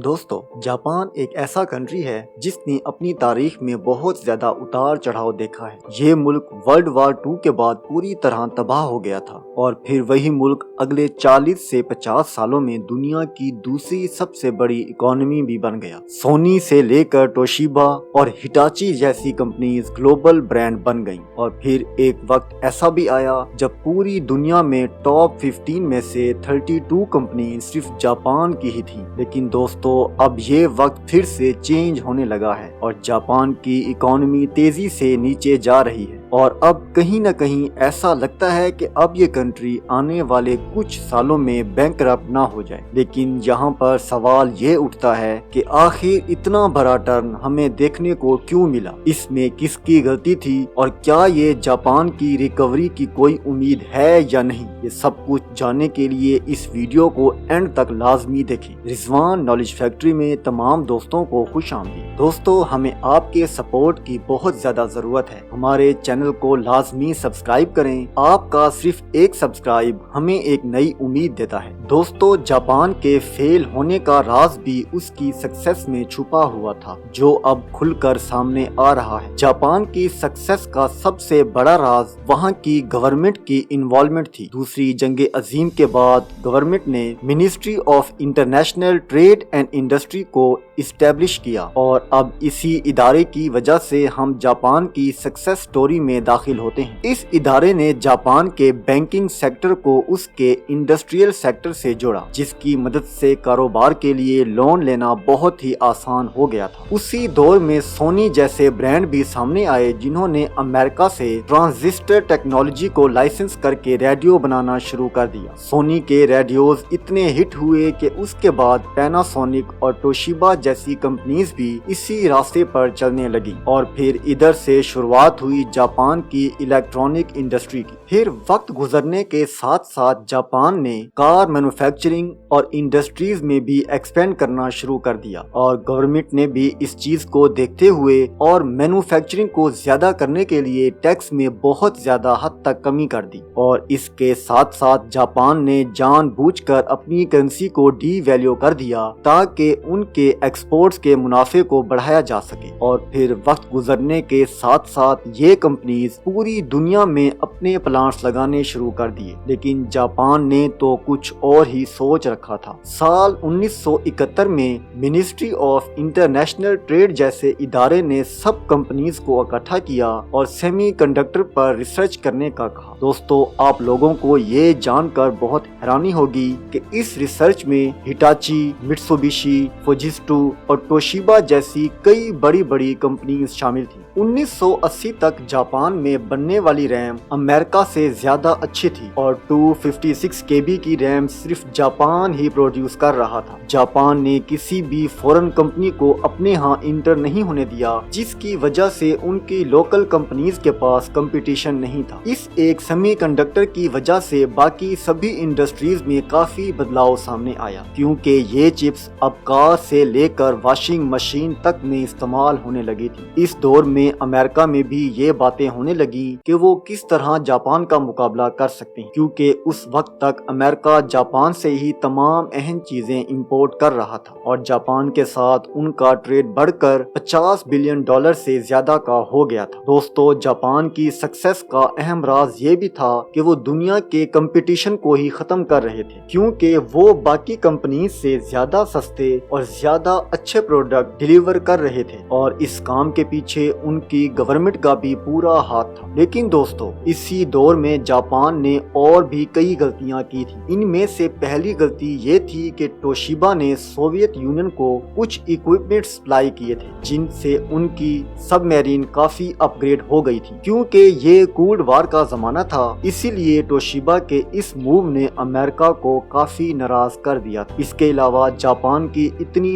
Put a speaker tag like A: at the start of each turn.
A: دوستو جاپان ایک ایسا کنٹری ہے جس نے اپنی تاریخ میں بہت زیادہ اتار چڑھاؤ دیکھا ہے۔ یہ ملک ورلڈ وار 2 کے بعد پوری طرح تباہ ہو گیا تھا اور پھر وہی ملک اگلے 40 سے 50 سالوں میں دنیا کی دوسری سب سے بڑی اکانومی بھی بن گیا۔ سونی سے لے کر توشیبا اور ہٹاچی جیسی کمپنیز گلوبل برانڈ بن گئیں، اور پھر ایک وقت ایسا بھی آیا جب پوری دنیا میں ٹاپ 15 میں سے 32 کمپنیز صرف جاپان کی ہی تھیں۔ لیکن دوستو اب یہ وقت پھر سے چینج ہونے لگا ہے اور جاپان کی اکانومی تیزی سے نیچے جا رہی ہے، اور اب کہیں نہ کہیں ایسا لگتا ہے کہ اب یہ کنٹری آنے والے کچھ سالوں میں بینکرپٹ نہ ہو جائے۔ لیکن یہاں پر سوال یہ اٹھتا ہے کہ آخر اتنا بڑا ٹرن ہمیں دیکھنے کو کیوں ملا؟ اس میں کس کی غلطی تھی، اور کیا یہ جاپان کی ریکوری کی کوئی امید ہے یا نہیں؟ یہ سب کچھ جاننے کے لیے اس ویڈیو کو اینڈ تک لازمی دیکھیں۔ رضوان نالج فیکٹری میں تمام دوستوں کو خوش آمدید۔ دوستو ہمیں آپ کے سپورٹ کی بہت زیادہ ضرورت ہے۔ ہمارے چینل کو لازمی سبسکرائب کریں، آپ کا صرف ایک سبسکرائب ہمیں ایک نئی امید دیتا ہے۔ دوستو جاپان کے فیل ہونے کا راز بھی اس کی سکسیس میں چھپا ہوا تھا، جو اب کھل کر سامنے آ رہا ہے۔ جاپان کی سکسیس کا سب سے بڑا راز وہاں کی گورنمنٹ کی انوالومنٹ تھی۔ دوسری جنگ عظیم کے بعد گورنمنٹ نے ministry of international trade and industry کو اسٹیبلش کیا، اور اب اسی ادارے کی وجہ سے ہم جاپان کی سکسیس سٹوری میں داخل ہوتے ہیں۔ اس ادارے نے جاپان کے بینکنگ سیکٹر کو اس کے انڈسٹریل سیکٹر سے جوڑا، جس کی مدد سے کاروبار کے لیے لون لینا بہت ہی آسان ہو گیا تھا۔ اسی دور میں سونی جیسے برانڈ بھی سامنے آئے، جنہوں نے امریکہ سے ٹرانزسٹر ٹیکنالوجی کو لائسنس کر کے ریڈیو بنانا شروع کر دیا۔ سونی کے ریڈیوز اتنے ہٹ ہوئے کہ اس کے بعد پیناسونک اور توشیبا جیسی کمپنیز بھی اسی راستے پر چلنے لگی، اور پھر ادھر سے شروعات ہوئی جاپان کی الیکٹرانک انڈسٹری کی۔ پھر وقت گزرنے کے ساتھ ساتھ جاپان نے کار مینوفیکچرنگ اور انڈسٹریز میں بھی ایکسپینڈ کرنا شروع کر دیا، اور گورنمنٹ نے بھی اس چیز کو دیکھتے ہوئے اور مینوفیکچرنگ کو زیادہ کرنے کے لیے ٹیکس میں بہت زیادہ حد تک کمی کر دی، اور اس کے ساتھ ساتھ جاپان نے جان بوجھ کر اپنی کرنسی کو ڈی ویلیو کر دیا تاکہ ان کے ایکسپورٹس کے منافع کو بڑھایا جا سکے۔ اور پھر وقت گزرنے کے ساتھ ساتھ یہ کمپنیز پوری دنیا میں اپنے پلانٹس لگانے شروع کر دیے، لیکن جاپان نے تو کچھ اور ہی سوچ رکھا تھا۔ سال 1971 میں منسٹری آف انٹرنیشنل ٹریڈ جیسے ادارے نے سب کمپنیز کو اکٹھا کیا اور سیمی کنڈکٹر پر ریسرچ کرنے کا کہا۔ دوستو آپ لوگوں کو یہ جان کر بہت حیرانی ہوگی کہ اس ریسرچ میں ہٹاچی، مٹسوبیشی، فوجیٹسو اور توشیبا جیسی کئی بڑی بڑی کمپنیز شامل تھیں۔ 1980 تک جاپان میں بننے والی ریم امریکہ سے زیادہ اچھی تھی، اور 256 KB کی ریم صرف جاپان ہی پروڈیوس کر رہا تھا۔ جاپان نے کسی بھی فورن کمپنی کو اپنے ہاں انٹر نہیں ہونے دیا، جس کی وجہ سے ان کی لوکل کمپنیز کے پاس کمپٹیشن نہیں تھا۔ اس ایک سیمی کنڈکٹر کی وجہ سے باقی سبھی انڈسٹریز میں کافی بدلاؤ سامنے آیا، کیونکہ یہ چپس اب کار سے لے کر واشنگ مشین تک میں استعمال ہونے لگی تھی۔ اس دور میں امریکہ میں بھی یہ باتیں ہونے لگیں کہ وہ کس طرح جاپان کا مقابلہ کر سکتے ہیں، کیونکہ اس وقت تک امریکہ جاپان سے ہی تمام اہم چیزیں امپورٹ کر رہا تھا، اور جاپان کے ساتھ ان کا ٹریڈ بڑھ کر $50 بلین سے زیادہ کا ہو گیا تھا۔ دوستو جاپان کی سکسیس کا اہم راز یہ بھی تھا کہ وہ دنیا کے کمپٹیشن کو ہی ختم کر رہے تھے، کیونکہ وہ باقی کمپنیز سے زیادہ سستے اور زیادہ اچھے پروڈکٹ ڈیلیور کر رہے تھے، اور اس کام کے پیچھے ان کی گورنمنٹ کا بھی پورا ہاتھ تھا۔ لیکن دوستو اسی دور میں جاپان نے اور بھی کئی غلطیاں کی تھی۔ ان میں سے پہلی غلطی یہ تھی کہ توشیبا نے سوویت یونین کو کچھ اکوپمنٹ سپلائی کیے تھے، جن سے ان کی سب میرین کافی اپ گریڈ ہو گئی تھی۔ کیونکہ یہ کولڈ وار کا زمانہ تھا، اسی لیے توشیبا کے اس موو نے امریکہ کو کافی ناراض کر دیا تھا۔ اس کے علاوہ جاپان کی اتنی